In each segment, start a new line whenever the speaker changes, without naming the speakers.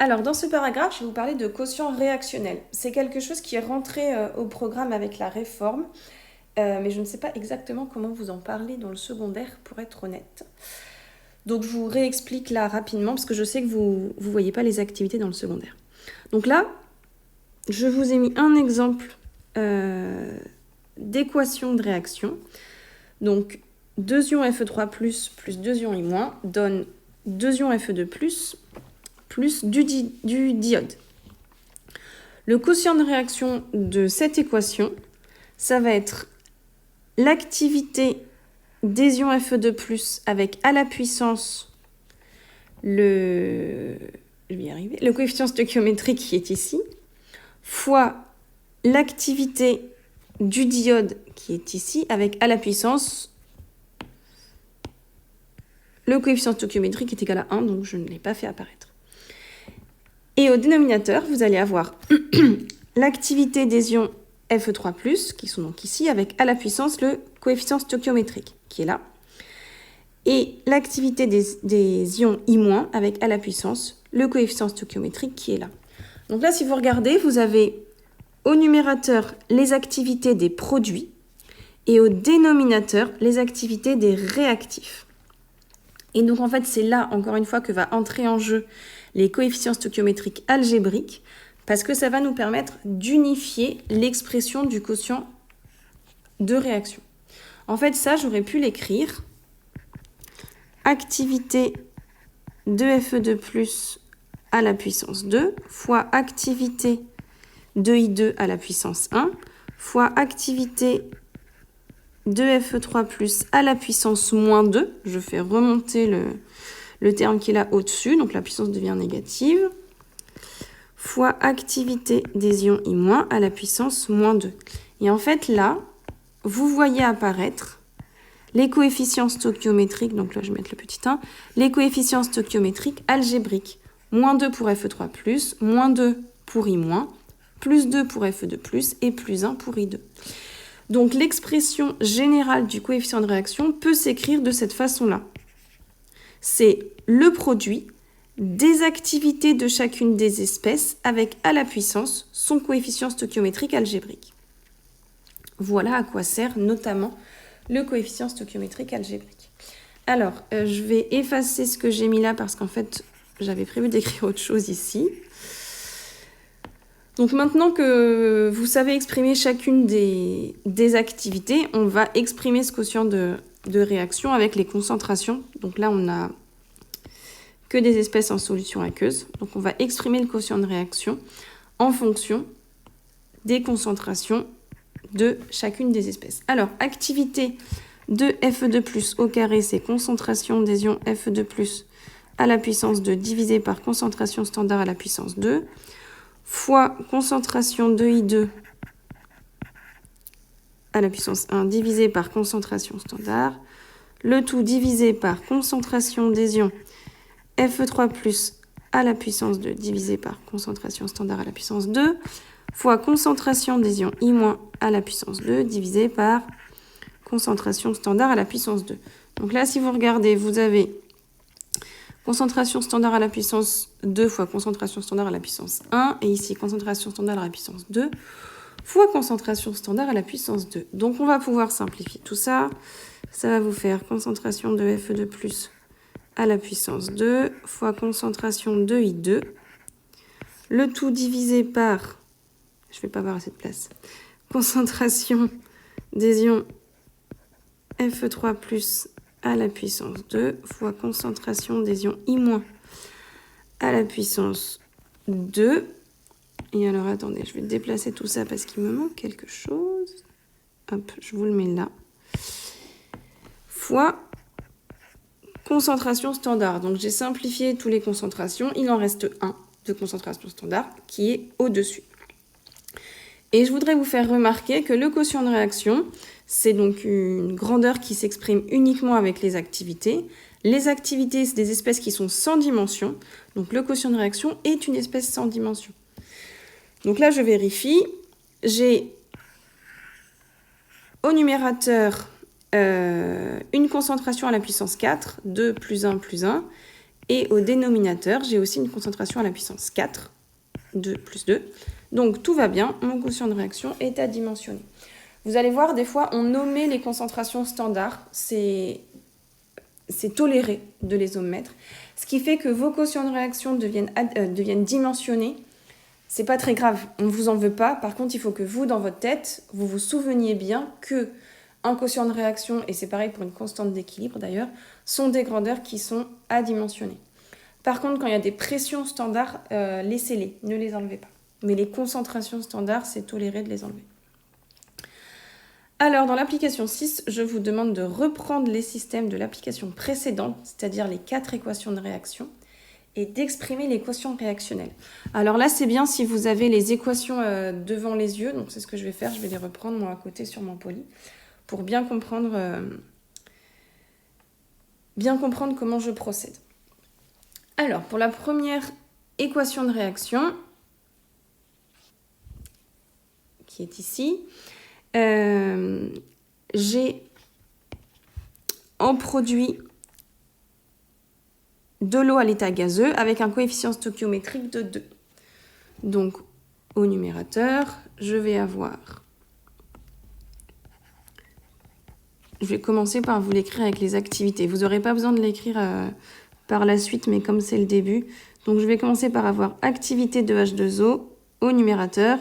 Alors, dans ce paragraphe, je vais vous parler de quotient réactionnel. C'est quelque chose qui est rentré au programme avec la réforme, mais je ne sais pas exactement comment vous en parler dans le secondaire, pour être honnête. Donc, je vous réexplique là rapidement, parce que je sais que vous ne voyez pas les activités dans le secondaire. Donc là, je vous ai mis un exemple d'équation de réaction. Donc, 2 ions Fe3+, plus 2 ions I- donne 2 ions Fe2+, plus du diode. Le quotient de réaction de cette équation, ça va être l'activité des ions Fe2+, avec à la puissance le coefficient stoichiométrique qui est ici, fois l'activité du diode qui est ici, avec à la puissance le coefficient stoichiométrique qui est égal à 1, donc je ne l'ai pas fait apparaître. Et au dénominateur, vous allez avoir l'activité des ions Fe3+, qui sont donc ici, avec à la puissance le coefficient stoichiométrique, qui est là. Et l'activité des ions I- avec à la puissance le coefficient stoichiométrique, qui est là. Donc là, si vous regardez, vous avez au numérateur les activités des produits et au dénominateur les activités des réactifs. Et donc en fait, c'est là, encore une fois, que va entrer en jeu les coefficients stoichiométriques algébriques, parce que ça va nous permettre d'unifier l'expression du quotient de réaction. En fait, ça, j'aurais pu l'écrire activité de Fe2+ à la puissance 2 fois activité de I2 à la puissance 1 fois activité de Fe3+ à la puissance moins 2. Je fais remonter le terme qui est là au-dessus, donc la puissance devient négative, fois activité des ions I- à la puissance moins 2. Et en fait, là, vous voyez apparaître les coefficients stoichiométriques, donc là je vais mettre le petit 1, les coefficients stoichiométriques algébriques. Moins 2 pour Fe3+, moins 2 pour I-, plus 2 pour Fe2+, et plus 1 pour I2. Donc l'expression générale du coefficient de réaction peut s'écrire de cette façon-là. C'est le produit des activités de chacune des espèces avec à la puissance son coefficient stoichiométrique algébrique. Voilà à quoi sert notamment le coefficient stoichiométrique algébrique. Alors, je vais effacer ce que j'ai mis là parce qu'en fait, j'avais prévu d'écrire autre chose ici. Donc maintenant que vous savez exprimer chacune des activités, on va exprimer ce quotient de réaction avec les concentrations. Donc là, on n'a que des espèces en solution aqueuse. Donc on va exprimer le quotient de réaction en fonction des concentrations de chacune des espèces. Alors, activité de Fe2+ au carré, c'est concentration des ions Fe2+ à la puissance 2 divisé par concentration standard à la puissance 2 fois concentration de I2 à la puissance 1 divisé par concentration standard, le tout divisé par concentration des ions Fe3+ à la puissance 2 divisé par concentration standard à la puissance 2 fois concentration des ions I- à la puissance 2 divisé par concentration standard à la puissance 2. Donc là, si vous regardez, vous avez concentration standard à la puissance 2 fois concentration standard à la puissance 1, et ici concentration standard à la puissance 2 fois concentration standard à la puissance 2. Donc on va pouvoir simplifier tout ça. Ça va vous faire concentration de Fe2+ à la puissance 2 fois concentration de I2, le tout divisé par, je ne vais pas avoir assez de place, concentration des ions Fe3+ à la puissance 2 fois concentration des ions I- à la puissance 2. Et alors, attendez, je vais déplacer tout ça parce qu'il me manque quelque chose. Hop, je vous le mets là. Fois concentration standard. Donc, j'ai simplifié toutes les concentrations. Il en reste un de concentration standard qui est au-dessus. Et je voudrais vous faire remarquer que le quotient de réaction, c'est donc une grandeur qui s'exprime uniquement avec les activités. Les activités, c'est des espèces qui sont sans dimension. Donc, le quotient de réaction est une espèce sans dimension. Donc là, je vérifie. J'ai au numérateur une concentration à la puissance 4, 2 plus 1 plus 1, Et au dénominateur, j'ai aussi une concentration à la puissance 4, 2 plus 2. Donc tout va bien, mon quotient de réaction est adimensionné. Vous allez voir, des fois, on omet les concentrations standards. C'est toléré de les omettre. Ce qui fait que vos quotients de réaction deviennent dimensionnés. C'est pas très grave, on ne vous en veut pas. Par contre, il faut que vous, dans votre tête, vous vous souveniez bien que un quotient de réaction, et c'est pareil pour une constante d'équilibre d'ailleurs, sont des grandeurs qui sont adimensionnées. Par contre, quand il y a des pressions standards, laissez-les, ne les enlevez pas. Mais les concentrations standards, c'est toléré de les enlever. Alors, dans l'application 6, je vous demande de reprendre les systèmes de l'application précédente, c'est-à-dire les 4 équations de réaction, et d'exprimer les quotients réactionnels. Alors là, c'est bien si vous avez les équations devant les yeux, donc c'est ce que je vais faire, je vais les reprendre moi à côté sur mon poly, pour bien comprendre comment je procède. Alors, pour la première équation de réaction, qui est ici, j'ai en produit de l'eau à l'état gazeux avec un coefficient stoichiométrique de 2. Donc, au numérateur, je vais avoir... Je vais commencer par vous l'écrire avec les activités. Vous n'aurez pas besoin de l'écrire par la suite, mais comme c'est le début. Donc, je vais commencer par avoir activité de H2O au numérateur,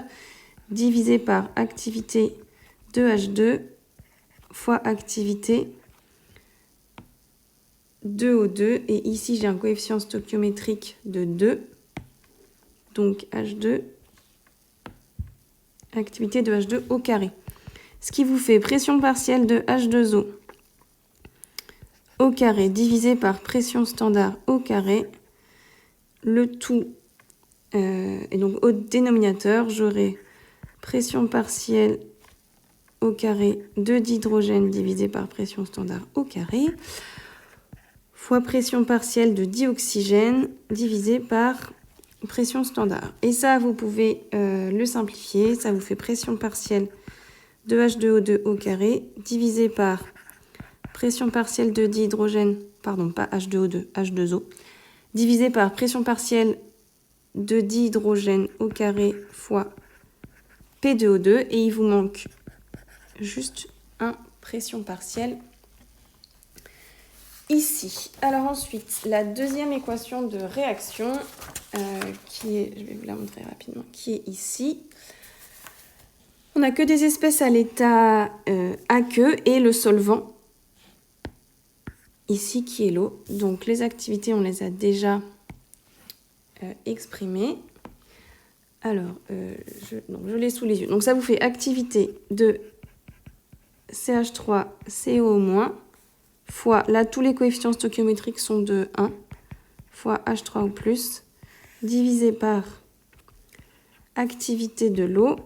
divisé par activité de H2 fois activité de O2. Et ici, j'ai un coefficient stoichiométrique de 2. Donc, H2, activité de H2 au carré. Ce qui vous fait pression partielle de H2O au carré divisé par pression standard au carré. Le tout, et donc au dénominateur, j'aurai pression partielle au carré de d'hydrogène divisé par pression standard au carré, fois pression partielle de dioxygène divisé par pression standard. Et ça, vous pouvez le simplifier, ça vous fait pression partielle de H2O2 au carré divisé par pression partielle de dihydrogène, pardon, pas H2O2, H2O, divisé par pression partielle de dihydrogène au carré fois P2O2, et il vous manque juste un pression partielle ici. Alors ensuite, la deuxiième équation de réaction, qui est, je vais vous la montrer rapidement, qui est ici. On n'a que des espèces à l'état aqueux et le solvant, ici qui est l'eau. Donc les activités, on les a déjà exprimées. Alors, je l'ai sous les yeux. Donc ça vous fait activité de CH3CO- fois, là tous les coefficients stoichiométriques sont de 1, fois H3O+, divisé par activité de l'eau,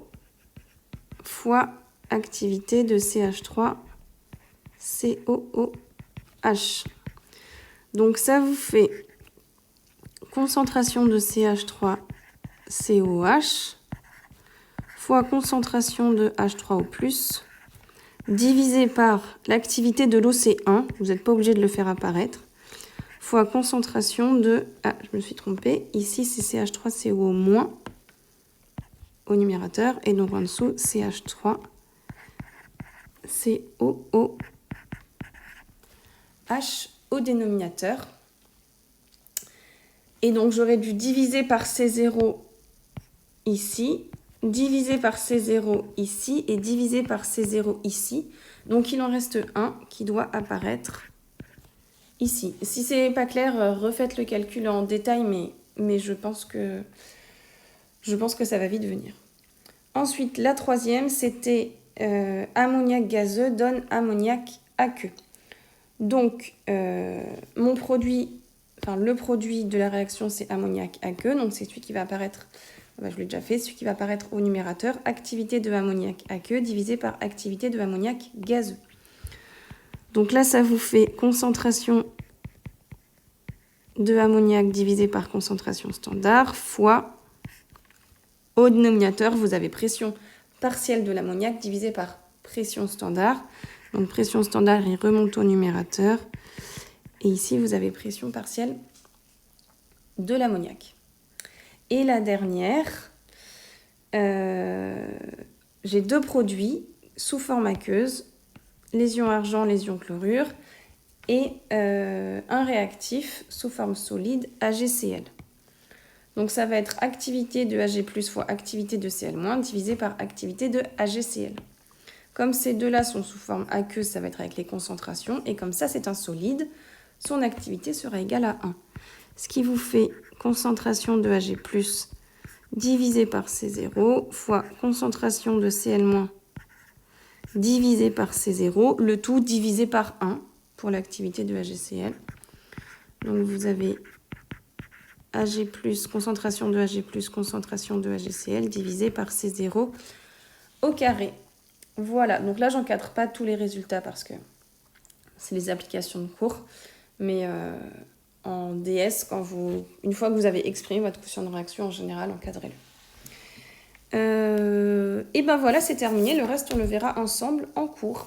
fois activité de CH3COOH. Donc ça vous fait concentration de CH3COH fois concentration de H3O+, divisé par l'activité de l'eau, c'est 1, vous n'êtes pas obligé de le faire apparaître, fois concentration de... Ah, je me suis trompée, ici c'est CH3CO- au numérateur, et donc en dessous CH3COOH au dénominateur. Et donc j'aurais dû diviser par C0 ici, diviser par C0 ici et diviser par C0 ici. Donc il en reste un qui doit apparaître ici. Si c'est pas clair, refaites le calcul en détail, mais je pense que ça va vite venir. Ensuite, la troisième, c'était ammoniac gazeux donne ammoniac aqueux. Donc, le produit de la réaction, c'est ammoniac aqueux. Donc, c'est celui qui va apparaître, je l'ai déjà fait, celui qui va apparaître au numérateur, activité de ammoniac aqueux divisé par activité de ammoniac gazeux. Donc là, ça vous fait concentration de ammoniac divisé par concentration standard fois, au dénominateur, vous avez pression partielle de l'ammoniac divisé par pression standard. Donc pression standard, il remonte au numérateur. Et ici, vous avez pression partielle de l'ammoniac. Et la dernière, j'ai 2 produits sous forme aqueuse, les ions argent, les ions chlorure, et un réactif sous forme solide, AgCl. Donc ça va être activité de Ag+, fois activité de Cl- divisé par activité de AgCl. Comme ces deux-là sont sous forme aqueuse, ça va être avec les concentrations, et comme ça c'est un solide, son activité sera égale à 1. Ce qui vous fait concentration de Ag+, divisé par C0, fois concentration de Cl- divisé par C0, le tout divisé par 1 pour l'activité de AgCl. Donc vous avez Ag+, concentration de Ag+, concentration de AgCl divisé par C0 au carré. Voilà, donc là j'encadre pas tous les résultats parce que c'est les applications de cours, mais en DS, une fois que vous avez exprimé votre quotient de réaction, en général, encadrez-le. Et ben voilà, c'est terminé, le reste on le verra ensemble en cours.